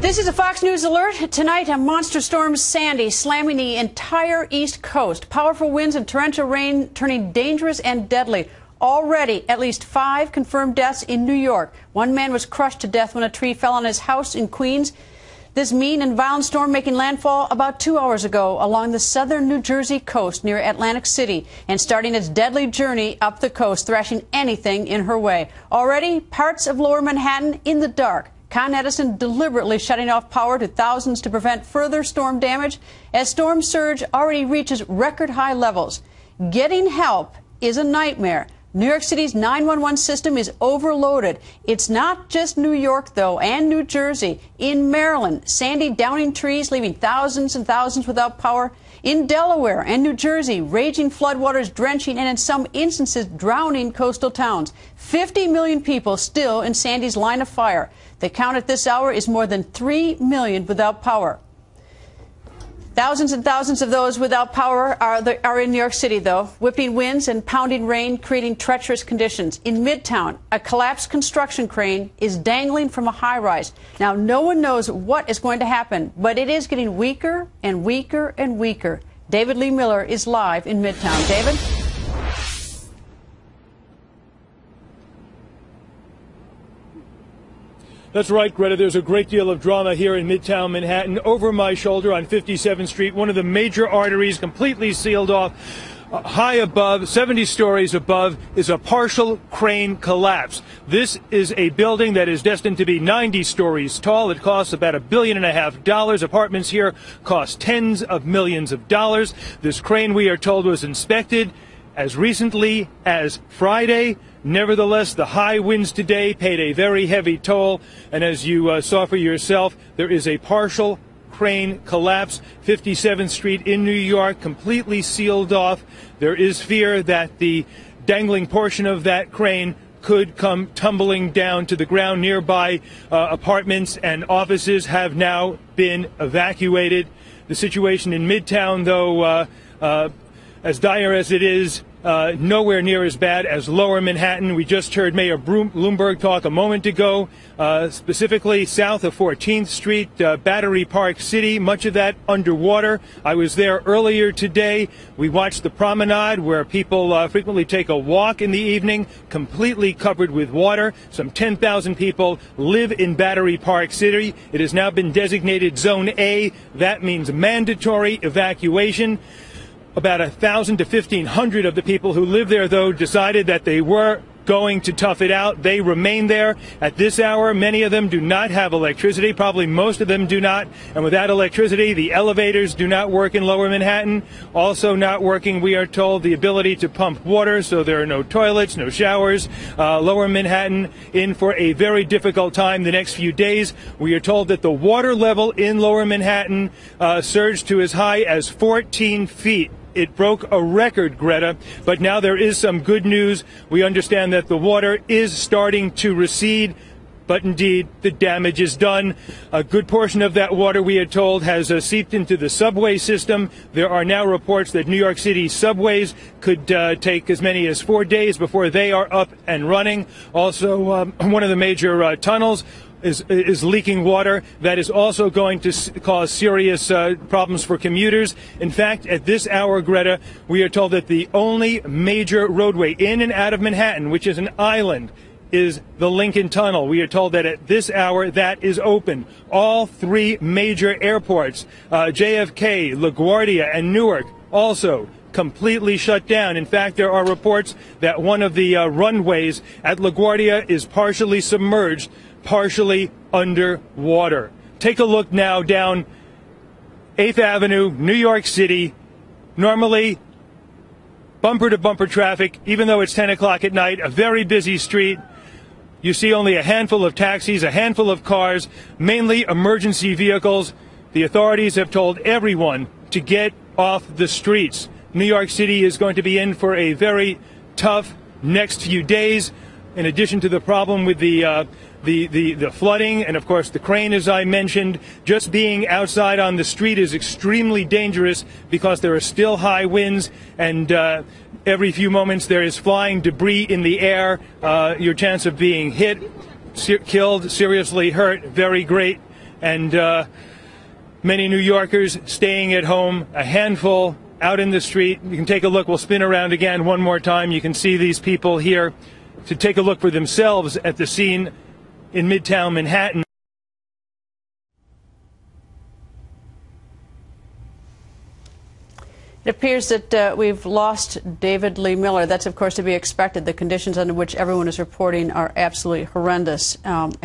This is a Fox News alert. Tonight, a monster storm Sandy slamming the entire East Coast. Powerful winds and torrential rain turning dangerous and deadly. Already, at least 5 confirmed deaths in New York. One man was crushed to death when a tree fell on his house in Queens. This mean and violent storm making landfall about 2 hours ago along the southern New Jersey coast near Atlantic City and starting its deadly journey up the coast, thrashing anything in her way. Already, parts of lower Manhattan in the dark. Con Edison deliberately shutting off power to thousands to prevent further storm damage as storm surge already reaches record high levels. Getting help is a nightmare. New York City's 911 system is overloaded. It's not just New York, though, and New Jersey. In Maryland, Sandy downing trees, leaving thousands and thousands without power. In Delaware and New Jersey, raging floodwaters drenching and in some instances drowning coastal towns. 50 million people still in Sandy's line of fire. The count at this hour is more than 3 million without power. Thousands and thousands of those without power are in New York City, though. Whipping winds and pounding rain creating treacherous conditions. In Midtown, a collapsed construction crane is dangling from a high-rise. Now, no one knows what is going to happen, but it is getting weaker and weaker and weaker. David Lee Miller is live in Midtown. David? That's right, Greta. There's a great deal of drama here in Midtown Manhattan. Over my shoulder on 57th Street, one of the major arteries completely sealed off. High above, 70 stories above, is a partial crane collapse. This is a building that is destined to be 90 stories tall. It costs about $1.5 billion. Apartments here cost tens of millions of dollars. This crane, we are told, was inspected as recently as Friday. Nevertheless, the high winds today paid a very heavy toll, and as you saw for yourself, there is a partial crane collapse. 57th Street in New York completely sealed off. There is fear that the dangling portion of that crane could come tumbling down to the ground. Nearby apartments and offices have now been evacuated. The situation in Midtown, though, as dire as it is, nowhere near as bad as lower Manhattan. We just heard Mayor Bloomberg talk a moment ago, specifically south of 14th Street, Battery Park City, much of that underwater. I was there earlier today. We watched the promenade where people frequently take a walk in the evening, completely covered with water. Some 10,000 people live in Battery Park City. It has now been designated Zone A. That means mandatory evacuation. About 1,000 to 1,500 of the people who live there, though, decided that they were going to tough it out. They remain there. At this hour, many of them do not have electricity. Probably most of them do not. And without electricity, the elevators do not work in lower Manhattan. Also not working, we are told, the ability to pump water, so there are no toilets, no showers. Lower Manhattan in for a very difficult time the next few days. We are told that the water level in lower Manhattan surged to as high as 14 feet. It broke a record, Greta, but now there is some good news. We understand that the water is starting to recede, but indeed the damage is done. A good portion of that water, we are told, has seeped into the subway system. There are now reports that New York City subways could take as many as 4 days before they are up and running. Also, one of the major tunnels is leaking water. That is also going to cause serious problems for commuters. In fact, at this hour, Greta, we are told that the only major roadway in and out of Manhattan, which is an island, is the Lincoln Tunnel. We are told that at this hour that is open. All 3 major airports, JFK, LaGuardia, and Newark, also completely shut down. In fact, there are reports that one of the runways at LaGuardia is partially submerged, partially underwater. Take a look now down 8th Avenue, New York City. Normally, bumper-to-bumper traffic, even though it's 10 o'clock at night, a very busy street. You see only a handful of taxis, a handful of cars, mainly emergency vehicles. The authorities have told everyone to get off the streets. New York City is going to be in for a very tough next few days, in addition to the problem with the flooding and, of course, the crane, as I mentioned. Just being outside on the street is extremely dangerous because there are still high winds, and every few moments there is flying debris in the air. Your chance of being hit, killed, seriously hurt, very great. and many New Yorkers staying at home, a handful out in the street. You can take a look. We'll spin around again one more time. You can see these people here to take a look for themselves at the scene in Midtown Manhattan. It appears that we've lost David Lee Miller. That's, of course, to be expected. The conditions under which everyone is reporting are absolutely horrendous. And